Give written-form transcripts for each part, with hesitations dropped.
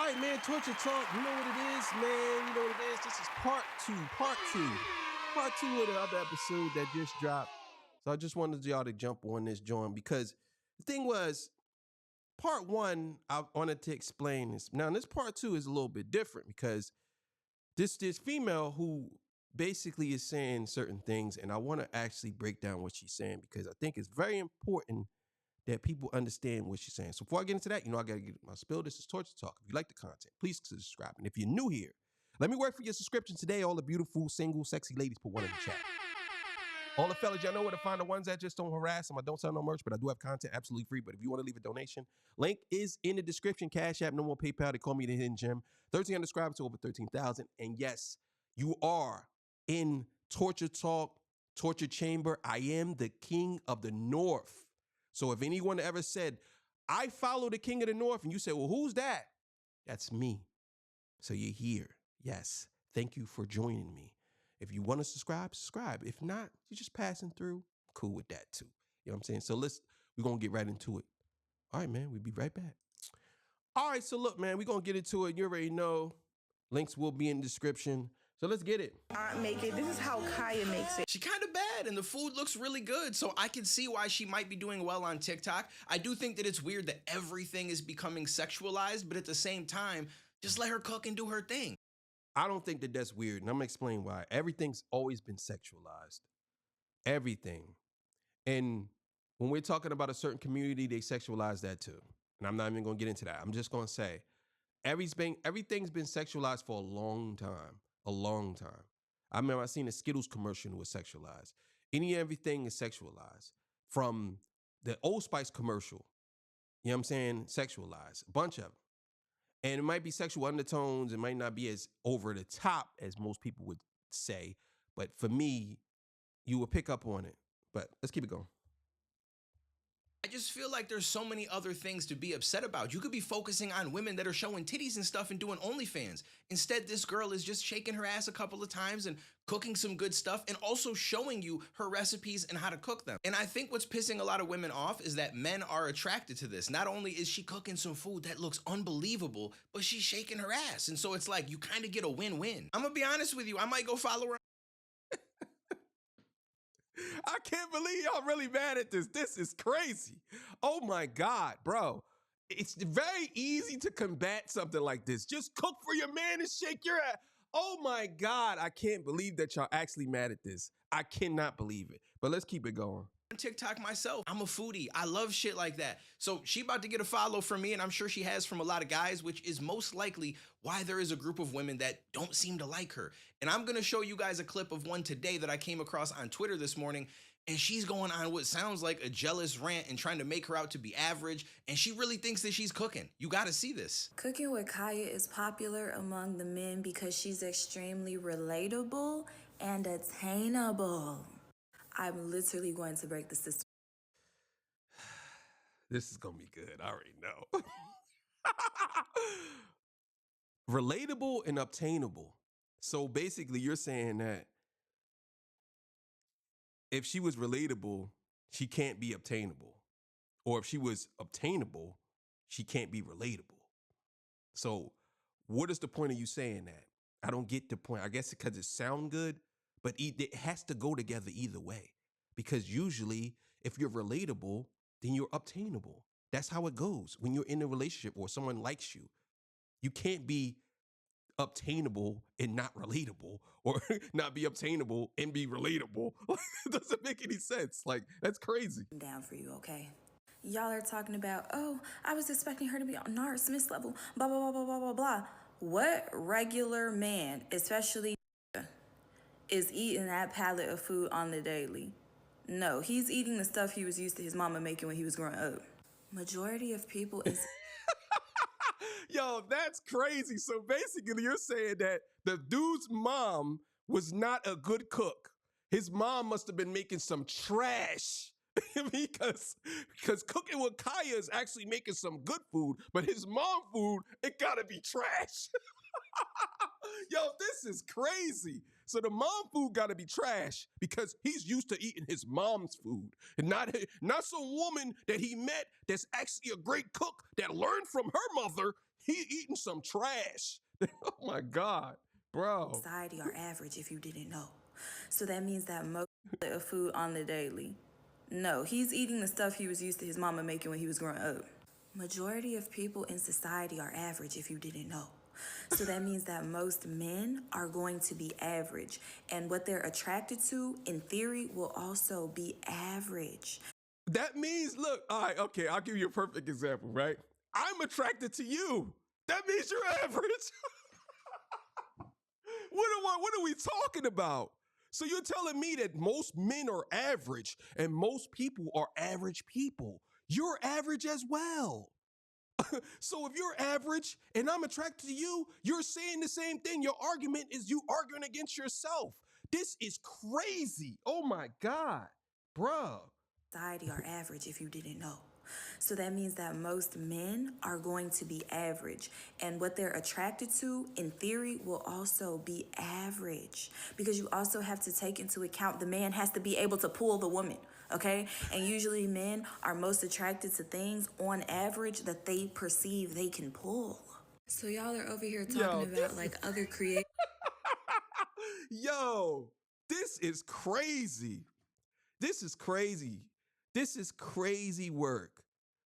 right, man, Torture Talk, you know what it is, man. You know what it is. This is part two of the other episode that just dropped. So I just wanted y'all to jump on this joint because the thing was, part one, I wanted to explain this. Now, this part two is a little bit different because this female who basically is saying certain things, and I want to actually break down what she's saying because I think it's very important that people understand what she's saying. So before I get into that, I got to get my spill. This is Torture Talk. If you like the content, please subscribe. And if you're new here, let me work for your subscription today. All the beautiful, single, sexy ladies, put one in the chat. All the fellas, y'all know where to find the ones that just don't harass them. I don't sell no merch, but I do have content absolutely free. But if you want to leave a donation, link is in the description. Cash App, no more PayPal. They call me the Hidden Gem. 1,300 subscribers to over 13,000. And yes, you are in Torture Talk, Torture Chamber. I am the King of the North. So if anyone ever said, I follow the King of the North, and you say, well, who's that? That's me. So you're here. Yes. Thank you for joining me. If you want to subscribe, subscribe. If not, you're just passing through. Cool with that too. You know what I'm saying? So we're going to get right into it. All right, man. We'll be right back. All right. So look, man, we're going to get into it. You already know. Links will be in the description. So let's get it. Make it. This is how Kaya makes it. She kind of bad and the food looks really good, so I can see why she might be doing well on TikTok. I do think that it's weird that everything is becoming sexualized, but at the same time, just let her cook and do her thing. I don't think that that's weird, and I'm going to explain why. Everything's always been sexualized. Everything. And when we're talking about a certain community, they sexualize that too. And I'm not even going to get into that. I'm just going to say everything's been sexualized for a long time. A long time. I remember I seen a Skittles commercial that was sexualized. Everything is sexualized. From the Old Spice commercial, you know what I'm saying? Sexualized. A bunch of them. And it might be sexual undertones. It might not be as over the top as most people would say. But for me, you will pick up on it. But let's keep it going. I just feel like there's so many other things to be upset about. You could be focusing on women that are showing titties and stuff and doing OnlyFans. Instead, this girl is just shaking her ass a couple of times and cooking some good stuff and also showing you her recipes and how to cook them. And I think what's pissing a lot of women off is that men are attracted to this. Not only is she cooking some food that looks unbelievable, but she's shaking her ass. And so it's like you kind of get a win-win. I'm gonna be honest with you. I might go follow her. I can't believe y'all really mad at this. This is crazy. Oh my God, bro. It's very easy to combat something like this. Just cook for your man and shake your ass. Oh my God, I can't believe that y'all actually mad at this. I cannot believe it. But let's keep it going. TikTok myself. I'm a foodie. I love shit like that. So she about to get a follow from me, and I'm sure she has from a lot of guys, which is most likely why there is a group of women that don't seem to like her. And I'm gonna show you guys a clip of one today that I came across on Twitter this morning, and she's going on what sounds like a jealous rant and trying to make her out to be average, and she really thinks that she's cooking. You gotta see this. Cooking with Kaya is popular among the men because she's extremely relatable and attainable. I'm literally going to break the system. This is going to be good. I already know. Relatable and obtainable. So basically you're saying that if she was relatable, she can't be obtainable. Or if she was obtainable, she can't be relatable. So what is the point of you saying that? I don't get the point. I guess because it sounds good, but it has to go together either way. Because usually, if you're relatable, then you're obtainable. That's how it goes when you're in a relationship or someone likes you. You can't be obtainable and not relatable, or not be obtainable and be relatable. It doesn't make any sense. Like, that's crazy. I'm down for you, okay? Y'all are talking about, oh, I was expecting her to be on Nara Smith's level, blah, blah, blah, blah, blah, blah, blah. What regular man, especially is eating that pallet of food on the daily? No, he's eating the stuff he was used to his mama making when he was growing up. Majority of people is... Yo, that's crazy. So basically you're saying that the dude's mom was not a good cook. His mom must have been making some trash. because cooking with Kaya is actually making some good food, but his mom food, it gotta be trash. Yo, this is crazy. So the mom food gotta be trash because he's used to eating his mom's food. And not some woman that he met that's actually a great cook that learned from her mother He eating some trash. Oh my God, bro. Society are average if you didn't know. So that means that most of food on the daily. No, he's eating the stuff he was used to his mama making when he was growing up. Majority of people in society are average if you didn't know. So that means that most men are going to be average. And what they're attracted to, in theory, will also be average. That means, look, all right, okay, I'll give you a perfect example, right? I'm attracted to you. That means you're average. What are we talking about? So you're telling me that most men are average and most people are average people. You're average as well. So if you're average and I'm attracted to you, you're saying the same thing. Your argument is you arguing against yourself. This is crazy. Oh my God, bruh. Society are average if you didn't know. So that means that most men are going to be average. And what they're attracted to, in theory, will also be average. Because you also have to take into account the man has to be able to pull the woman, okay? And usually men are most attracted to things on average that they perceive they can pull. So y'all are over here talking about like other creators. Yo, this is crazy. This is crazy. This is crazy work.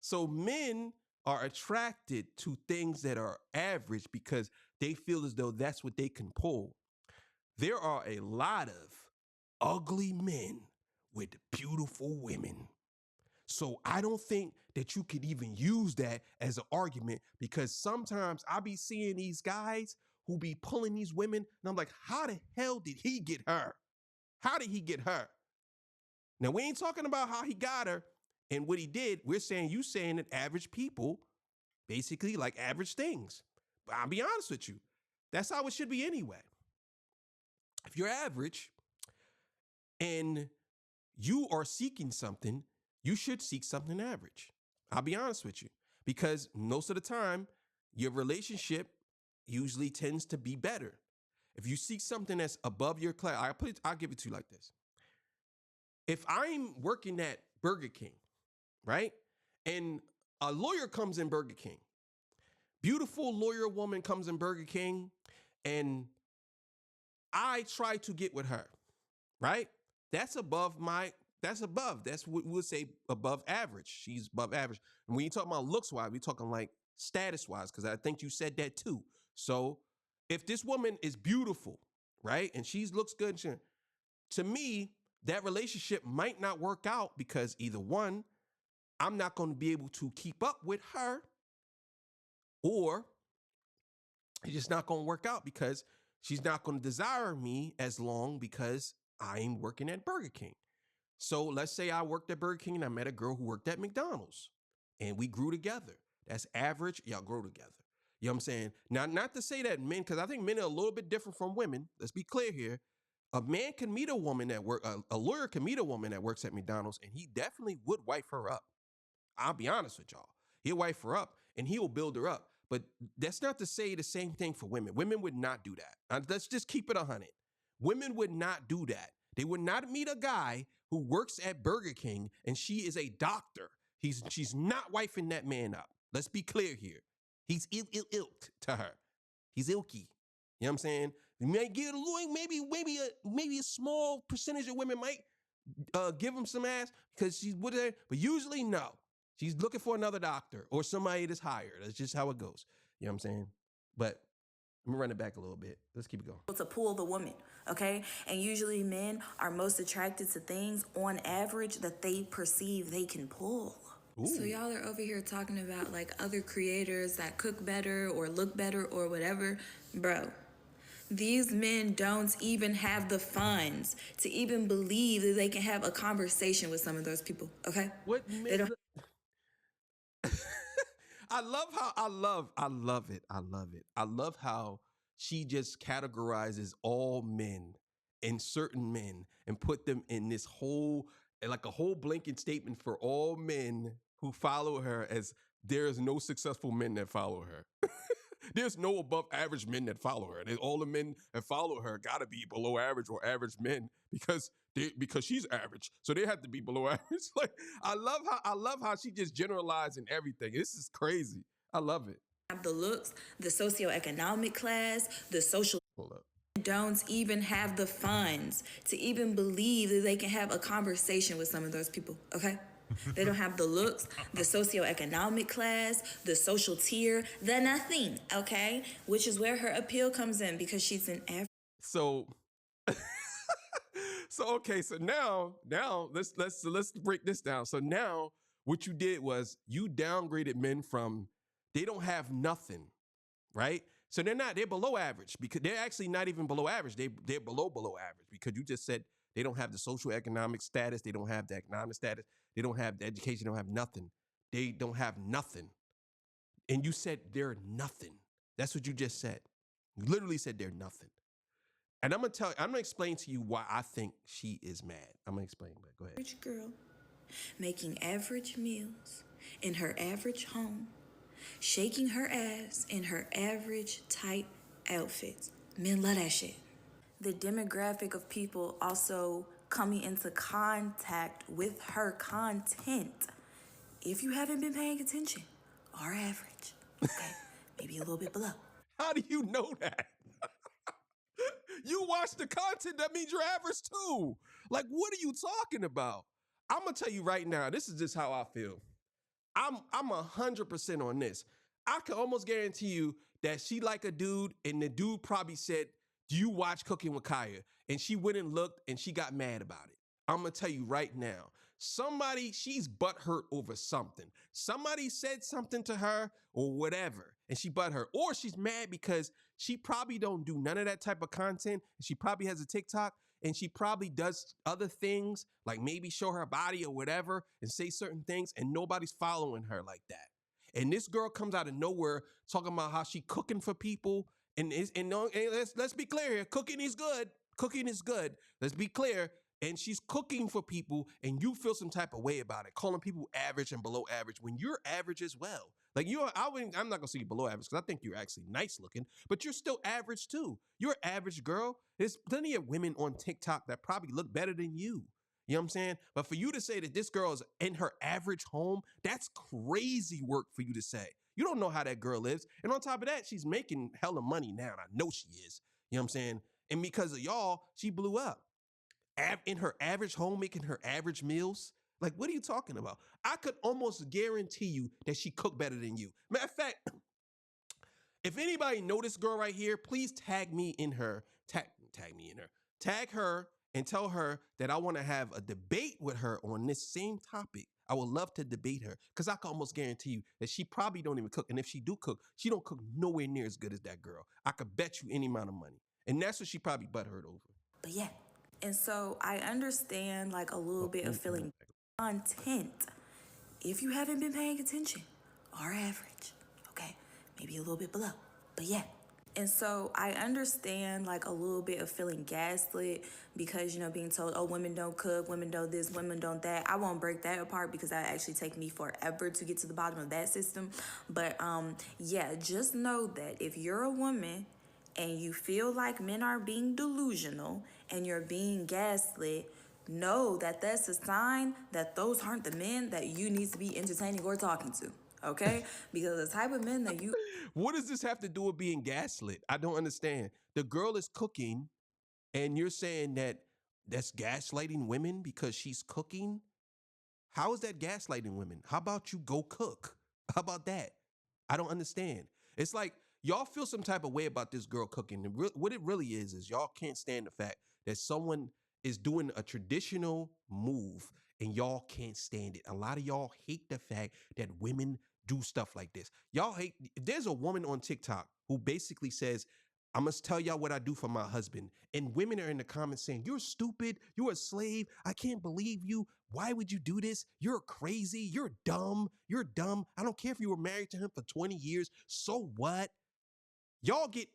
So men are attracted to things that are average because they feel as though that's what they can pull. There are a lot of ugly men with beautiful women. So I don't think that you could even use that as an argument, because sometimes I be seeing these guys who be pulling these women and I'm like, how the hell did he get her? How did he get her? Now, we ain't talking about how he got her and what he did. We're saying, you saying that average people basically like average things. But I'll be honest with you. That's how it should be anyway. If you're average and you are seeking something, you should seek something average. I'll be honest with you. Because most of the time, your relationship usually tends to be better. If you seek something that's above your class, I'll give it to you like this. If I'm working at Burger King, right? And a lawyer comes in Burger King, beautiful lawyer woman comes in Burger King, and I try to get with her, right? That's above. That's what we would say above average. She's above average. And when you talk about looks wise, we're talking like status wise, because I think you said that too. So if this woman is beautiful, right? And she looks good, to me, that relationship might not work out because either one, I'm not going to be able to keep up with her, or it's just not going to work out because she's not going to desire me as long because I'm working at Burger King. So let's say I worked at Burger King and I met a girl who worked at McDonald's and we grew together. That's average. Y'all grow together. You know what I'm saying? Now, not to say that men, because I think men are a little bit different from women. Let's be clear here. A man can meet a woman at work, a lawyer can meet a woman that works at McDonald's, and he definitely would wife her up. I'll be honest with y'all. He'll wife her up and he'll build her up. But that's not to say the same thing for women. Women would not do that. Let's just keep it 100. Women would not do that. They would not meet a guy who works at Burger King and she is a doctor. She's not wifing that man up. Let's be clear here. He's ilk to her. He's ilky. You know what I'm saying? You may get a little, maybe a small percentage of women might give him some ass because she's with her, but usually no. She's looking for another doctor or somebody that's hired. That's just how it goes. You know what I'm saying? But I'm gonna run it back a little bit. Let's keep it going. To pull the woman, okay? And usually men are most attracted to things on average that they perceive they can pull. Ooh. So y'all are over here talking about like other creators that cook better or look better or whatever. Bro, these men don't even have the funds to even believe that they can have a conversation with some of those people, okay? What they don't. I love it. I love how she just categorizes all men and certain men and put them in this whole, like a whole blanket statement for all men who follow her, as there is no successful men that follow her. There's no above average men that follow her. All the men that follow her gotta be below average or average men because she's average. So they have to be below average. Like I love how she just generalizing everything. This is crazy. I love it. Have the looks, the socioeconomic class, the social Hold up. don't even have the funds to even believe that they can have a conversation with some of those people, okay? They don't have the looks, the socioeconomic class, the social tier, the nothing, okay? Which is where her appeal comes in because she's an average. So, okay. So now let's break this down. So now what you did was you downgraded men from they don't have nothing, right? So they're below average because they're actually not even below average. They're below average because you just said they don't have the social economic status, they don't have the economic status, they don't have the education, they don't have nothing. They don't have nothing. And you said they're nothing. That's what you just said. You literally said they're nothing. And I'm gonna explain to you why I think she is mad. I'm gonna explain, but go ahead. Average girl making average meals in her average home, shaking her ass in her average tight outfits. Men love that shit. The demographic of people also coming into contact with her content, if you haven't been paying attention, are average. Okay, maybe a little bit below. How do you know that? You watch the content, that means you're average too. Like, what are you talking about? I'm gonna tell you right now, this is just how I feel. I'm 100% on this. I can almost guarantee you that she like a dude, and the dude probably said, "Do you watch Cooking with Kaya?" And she went and looked, and she got mad about it. I'm gonna tell you right now. She's butthurt over something. Somebody said something to her or whatever, and she butthurt. Or she's mad because she probably don't do none of that type of content. She probably has a TikTok, and she probably does other things, like maybe show her body or whatever, and say certain things, and nobody's following her like that. And this girl comes out of nowhere talking about how she cooking for people. And let's be clear here, cooking is good. Cooking is good. Let's be clear. And she's cooking for people, and you feel some type of way about it, calling people average and below average when you're average as well. Like I'm not gonna say you below average because I think you're actually nice looking, but you're still average too. You're an average girl. There's plenty of women on TikTok that probably look better than you. You know what I'm saying? But for you to say that this girl is in her average home, that's crazy work for you to say. You don't know how that girl lives. And on top of that, she's making hella money now. And I know she is. You know what I'm saying? And because of y'all, she blew up. In her average home, making her average meals. Like, what are you talking about? I could almost guarantee you that she cooked better than you. Matter of fact, if anybody know this girl right here, please tag me in her. Tag me in her. Tag her and tell her that I want to have a debate with her on this same topic. I would love to debate her because I can almost guarantee you that she probably don't even cook. And if she do cook, she don't cook nowhere near as good as that girl. I could bet you any amount of money. And that's what she probably butthurt over. But yeah. And so I understand like a little bit of feeling content, if you haven't been paying attention, are average. Okay, maybe a little bit below, but yeah. And so I understand like a little bit of feeling gaslit because, you know, being told, oh, women don't cook, women don't this, women don't that. I won't break that apart because that actually take me forever to get to the bottom of that system. But yeah, just know that if you're a woman and you feel like men are being delusional and you're being gaslit, know that that's a sign that those aren't the men that you need to be entertaining or talking to, okay? Because the type of men that you... What does this have to do with being gaslit? I don't understand. The girl is cooking and you're saying that that's gaslighting women because she's cooking? How is that gaslighting women? How about you go cook? How about that? I don't understand. It's like y'all feel some type of way about this girl cooking. What it really is y'all can't stand the fact that someone is doing a traditional move and y'all can't stand it. A lot of y'all hate the fact that women do stuff like this. Y'all hate, there's a woman on TikTok who basically says, I must tell y'all what I do for my husband. And women are in the comments saying, you're stupid, you're a slave, I can't believe you. Why would you do this? You're crazy, you're dumb. I don't care if you were married to him for 20 years. So what? Y'all get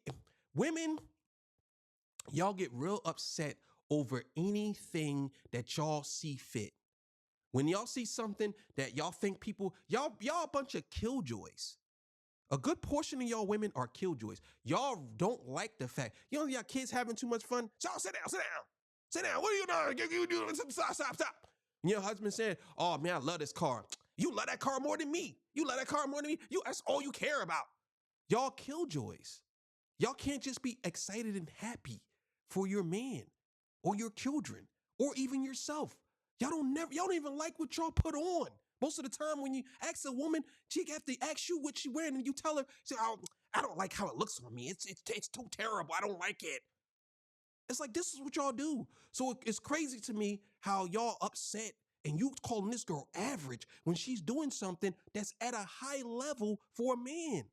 real upset over anything that y'all see fit. When y'all see something that y'all think people, y'all a bunch of killjoys. A good portion of y'all women are killjoys. Y'all don't like the fact, y'all kids having too much fun. Y'all sit down. What are you doing? You doing? Stop. And your husband said, oh man, I love this car. You love that car more than me. That's all you care about. Y'all killjoys. Y'all can't just be excited and happy for your man or your children or even yourself. Y'all don't even like what y'all put on. Most of the time when you ask a woman, she have to ask you what she wearing and you tell her, say, oh, I don't like how it looks on me. It's too terrible. I don't like it. It's like, this is what y'all do. So it's crazy to me how y'all upset and you calling this girl average when she's doing something that's at a high level for a man.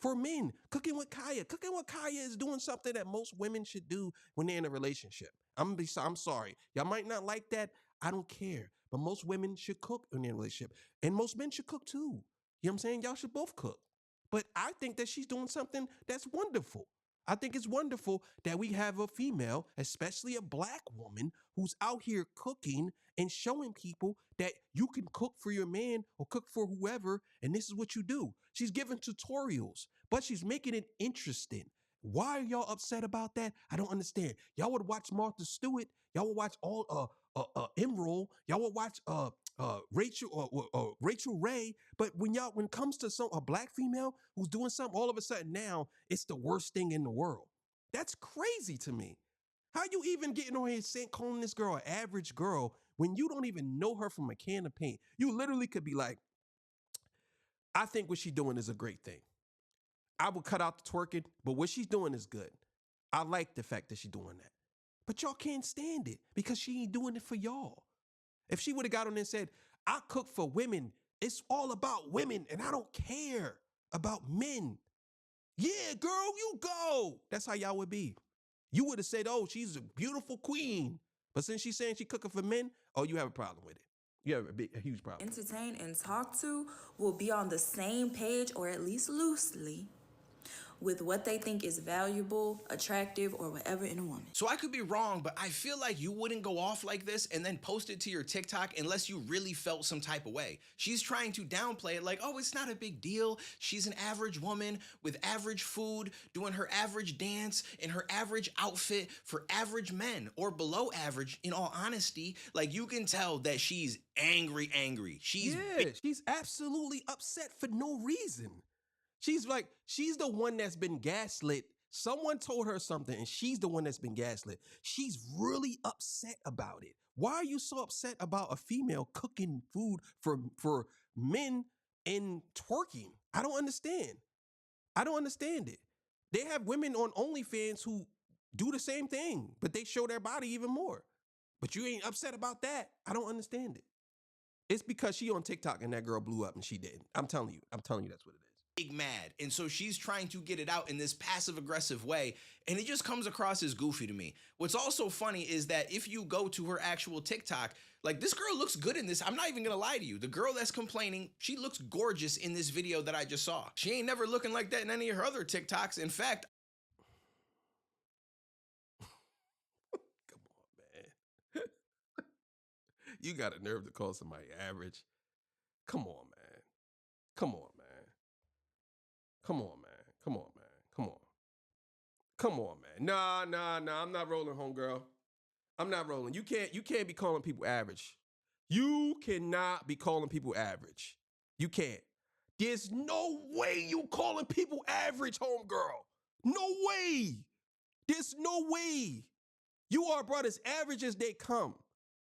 For men, cooking with Kaya. Cooking with Kaya is doing something that most women should do when they're in a relationship. I'm sorry. Y'all might not like that. I don't care. But most women should cook in their relationship. And most men should cook too. You know what I'm saying? Y'all should both cook. But I think that she's doing something that's wonderful. I think it's wonderful that we have a female, especially a black woman, who's out here cooking and showing people that you can cook for your man or cook for whoever, and this is what you do. She's giving tutorials, but she's making it interesting. Why are y'all upset about that? I don't understand. Y'all would watch Martha Stewart. Y'all would watch all Emerald. Y'all would watch Rachel Ray. But when it comes to a black female who's doing something, all of a sudden now it's the worst thing in the world. That's crazy to me. How you even getting on here saying, calling this girl an average girl when you don't even know her from a can of paint? You literally could be like, I think what she's doing is a great thing. I would cut out the twerking, but what she's doing is good. I like the fact that she's doing that. But y'all can't stand it because she ain't doing it for y'all. If she would have got on there and said, I cook for women, it's all about women, and I don't care about men. Yeah, girl, you go. That's how y'all would be. You would have said, oh, she's a beautiful queen. But since she's saying she's cooking for men, oh, you have a problem with it. You have a huge problem. Entertain and talk to will be on the same page, or at least loosely, with what they think is valuable, attractive, or whatever in a woman. So I could be wrong, but I feel like you wouldn't go off like this and then post it to your TikTok unless you really felt some type of way. She's trying to downplay it like, oh, it's not a big deal. She's an average woman with average food, doing her average dance in her average outfit for average men or below average, in all honesty. Like, you can tell that she's angry. She's absolutely upset for no reason. She's the one that's been gaslit. Someone told her something and she's the one that's been gaslit. She's really upset about it. Why are you so upset about a female cooking food for men and twerking? I don't understand. I don't understand it. They have women on OnlyFans who do the same thing, but they show their body even more. But you ain't upset about that. I don't understand it. It's because she on TikTok and that girl blew up and she didn't. I'm telling you that's what it is. Mad, and so she's trying to get it out in this passive aggressive way, and it just comes across as goofy to me. What's also funny is that if you go to her actual TikTok, like, this girl looks good in this. I'm not even gonna lie to you. The girl that's complaining, she looks gorgeous in this video that I just saw. She ain't never looking like that in any of her other TikToks. In fact, come on, man. You got a nerve to call somebody average. Come on, man. Come on, man. Come on, man. Come on, man. Come on. Come on, man. Nah. I'm not rolling, homegirl. I'm not rolling. You can't be calling people average. You cannot be calling people average. You can't. There's no way you calling people average, homegirl. No way. There's no way. You are about as average as they come.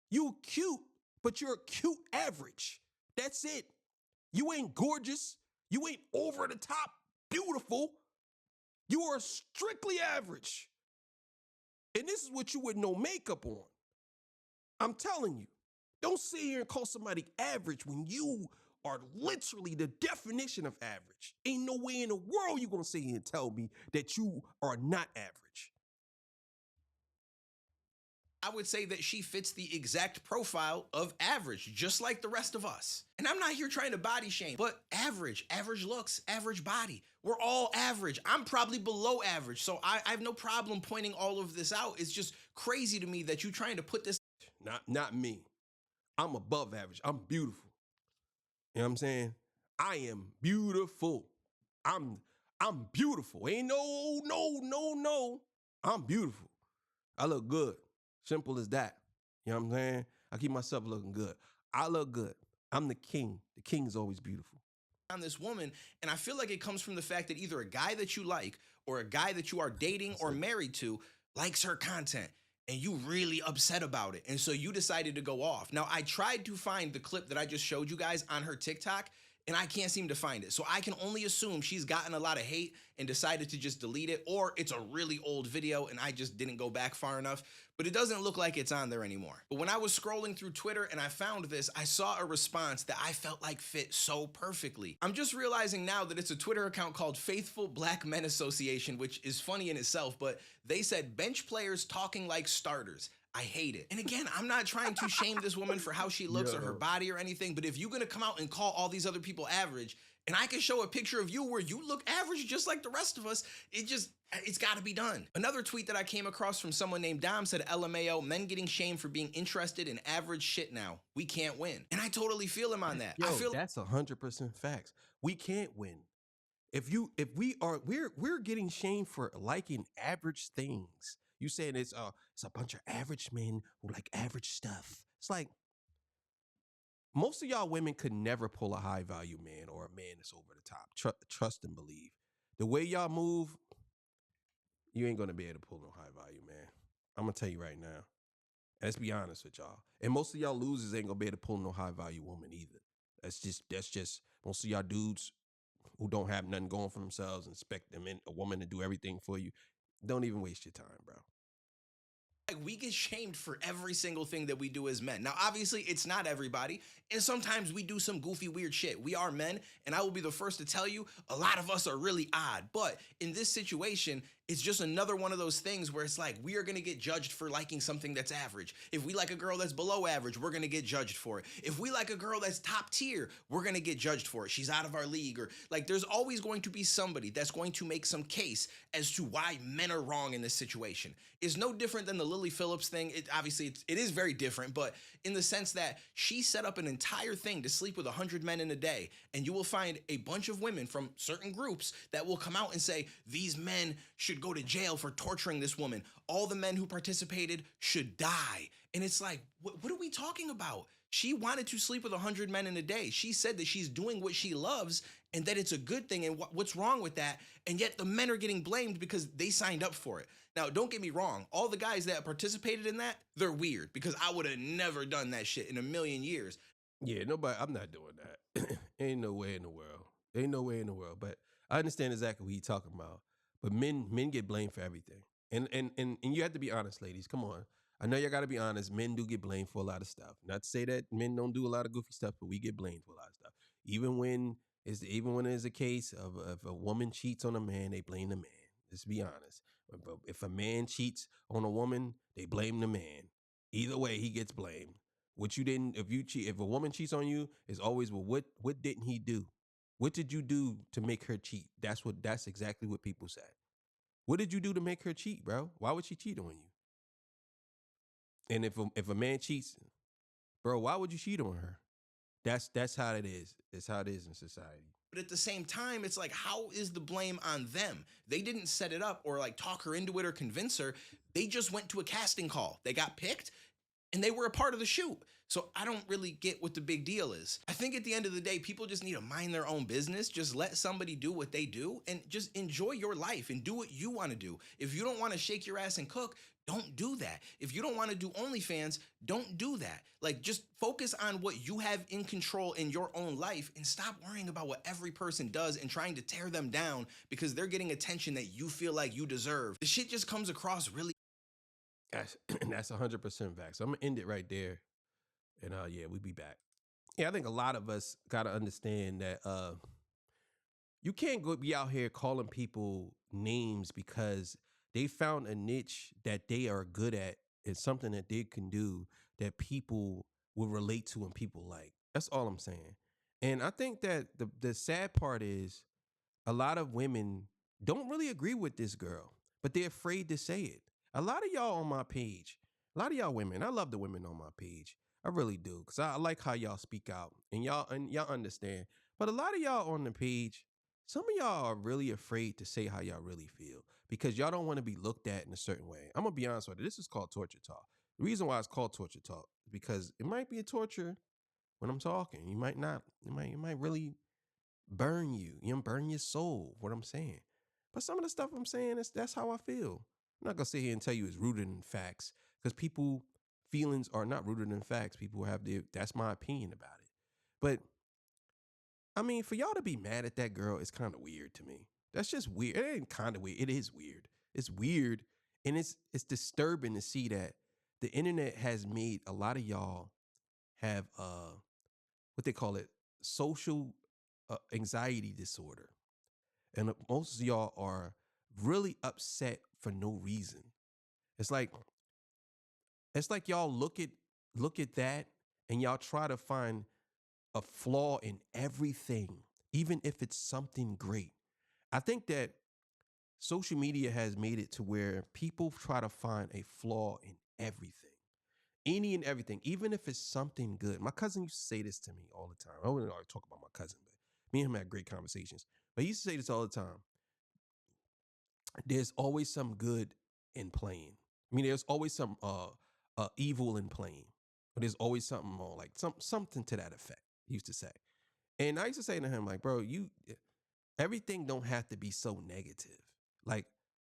You cute, but you're cute average. That's it. You ain't gorgeous. You ain't over the top beautiful. You are strictly average. And this is what you with no makeup on. I'm telling you, don't sit here and call somebody average when you are literally the definition of average. Ain't no way in the world you gonna sit here and tell me that you are not average. I would say that she fits the exact profile of average, just like the rest of us. And I'm not here trying to body shame, but average looks, average body. We're all average. I'm probably below average, so I have no problem pointing all of this out. It's just crazy to me that you're trying to put this. Not me. I'm above average. I'm beautiful. You know what I'm saying? I am beautiful. I'm beautiful. Ain't no. I'm beautiful. I look good. Simple as that. You know what I'm saying? I keep myself looking good. I look good. I'm the king. The king is always beautiful. on this woman, and I feel like it comes from the fact that either a guy that you like or a guy that you are dating or married to likes her content, and you really upset about it, and so you decided to go off. Now, I tried to find the clip that I just showed you guys on her TikTok, and I can't seem to find it. So I can only assume she's gotten a lot of hate and decided to just delete it, or it's a really old video and I just didn't go back far enough, but it doesn't look like it's on there anymore. But when I was scrolling through Twitter and I found this, I saw a response that I felt like fit so perfectly. I'm just realizing now that it's a Twitter account called Faithful Black Men Association, which is funny in itself, but they said bench players talking like starters. I hate it. And again, I'm not trying to shame this woman for how she looks or her body or anything, but if you're gonna come out and call all these other people average, and I can show a picture of you where you look average just like the rest of us, it's gotta be done. Another tweet that I came across from someone named Dom said, LMAO, men getting shamed for being interested in average shit now. We can't win. And I totally feel him on that. Yo, I feel that's 100% facts. We can't win. We're getting shamed for liking average things. You saying it's a bunch of average men who like average stuff. It's like most of y'all women could never pull a high value man or a man that's over the top. Trust and believe. The way y'all move, you ain't gonna be able to pull no high value man. I'm gonna tell you right now. Let's be honest with y'all. And most of y'all losers ain't gonna be able to pull no high value woman either. That's just most of y'all dudes who don't have nothing going for themselves and expect a woman to do everything for you. Don't even waste your time, bro. like we get shamed for every single thing that we do as men. Now, obviously, it's not everybody, and sometimes we do some goofy, weird shit. We are men, and I will be the first to tell you, a lot of us are really odd. But in this situation, it's just another one of those things where it's like we are gonna get judged for liking something that's average. If we like a girl that's below average, we're gonna get judged for it. If we like a girl that's top tier, we're gonna get judged for it. She's out of our league, or like there's always going to be somebody that's going to make some case as to why men are wrong in this situation. It's no different than the Lily Phillips thing. It is very different, but in the sense that she set up an entire thing to sleep with 100 men in a day, and you will find a bunch of women from certain groups that will come out and say, these men should go to jail for torturing this woman. All the men who participated should die. And it's like, what are we talking about? She wanted to sleep with 100 men in a day. She said that she's doing what she loves and that it's a good thing, and what's wrong with that? And yet the men are getting blamed because they signed up for it. Now, don't get me wrong. All the guys that participated in that, they're weird, because I would have never done that shit in a million years. Yeah, I'm not doing that. Ain't no way in the world. Ain't no way in the world. But I understand exactly what he's talking about. But men get blamed for everything. And you have to be honest, ladies. Come on. I know y'all got to be honest. Men do get blamed for a lot of stuff. Not to say that men don't do a lot of goofy stuff, but we get blamed for a lot of stuff. Even when there's a case of if a woman cheats on a man, they blame the man. Let's be honest. If a man cheats on a woman, they blame the man. Either way, he gets blamed. If a woman cheats on you, it's always, well, what didn't he do? What did you do to make her cheat? That's exactly what people say. What did you do to make her cheat, bro? Why would she cheat on you? And if a man cheats, bro, why would you cheat on her? That's how it is. It's how it is in society. But at the same time, it's like, how is the blame on them? They didn't set it up or like talk her into it or convince her. They just went to a casting call. They got picked and they were a part of the shoot. So I don't really get what the big deal is. I think at the end of the day, people just need to mind their own business. Just let somebody do what they do and just enjoy your life and do what you want to do. If you don't want to shake your ass and cook, don't do that. If you don't want to do OnlyFans, don't do that. Like, just focus on what you have in control in your own life and stop worrying about what every person does and trying to tear them down because they're getting attention that you feel like you deserve. The shit just comes across really. That's 100% facts. So I'm gonna end it right there. And yeah, we'll be back. Yeah, I think a lot of us gotta understand that you can't be out here calling people names because they found a niche that they are good at. It's something that they can do that people will relate to and people like. That's all I'm saying. And I think that the sad part is a lot of women don't really agree with this girl, but they're afraid to say it. A lot of y'all on my page, a lot of y'all women, I love the women on my page. I really do, because I like how y'all speak out and y'all understand. But a lot of y'all on the page, some of y'all are really afraid to say how y'all really feel because y'all don't want to be looked at in a certain way. I'm going to be honest with you. This is called torture talk. The reason why it's called torture talk is because it might be a torture when I'm talking. You might not. It might really burn you. You know, burn your soul. What I'm saying. But some of the stuff I'm saying that's how I feel. I'm not gonna sit here and tell you it's rooted in facts because people feelings are not rooted in facts. People have their that's my opinion about it. But I mean, for y'all to be mad at that girl is kind of weird to me. That's just weird. It ain't kind of weird. It is weird. It's weird, and it's disturbing to see that the internet has made a lot of y'all have what they call it social anxiety disorder, and most of y'all are really upset for no reason. It's like y'all look at that and y'all try to find a flaw in everything, even if it's something great. I think that social media has made it to where people try to find a flaw in everything, any and everything, even if it's something good. My cousin used to say this to me all the time. I wouldn't always talk about my cousin, but me and him had great conversations. But he used to say this all the time. There's always some good in playing. I mean, there's always some evil in playing, but there's always something more like something to that effect. He used to say, and I used to say to him, like, bro, everything don't have to be so negative. Like,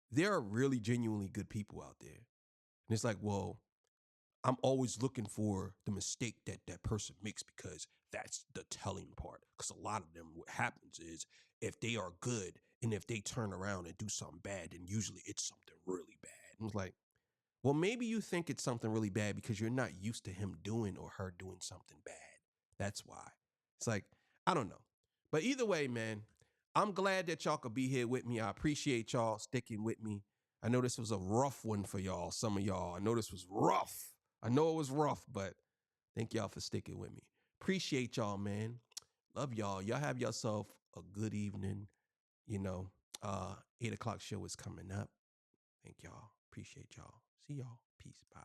there are really genuinely good people out there, and it's like, well, I'm always looking for the mistake that that person makes because that's the telling part. Because a lot of them, what happens is if they are good and if they turn around and do something bad, then usually it's something really bad. And it's like, well, maybe you think it's something really bad because you're not used to him doing or her doing something bad. That's why. It's like, I don't know. But either way, man, I'm glad that y'all could be here with me. I appreciate y'all sticking with me. I know this was a rough one for y'all, some of y'all. I know this was rough. I know it was rough, but thank y'all for sticking with me. Appreciate y'all, man. Love y'all. Y'all have yourself a good evening. You know, 8 o'clock show is coming up. Thank y'all. Appreciate y'all. See y'all. Peace. Bye.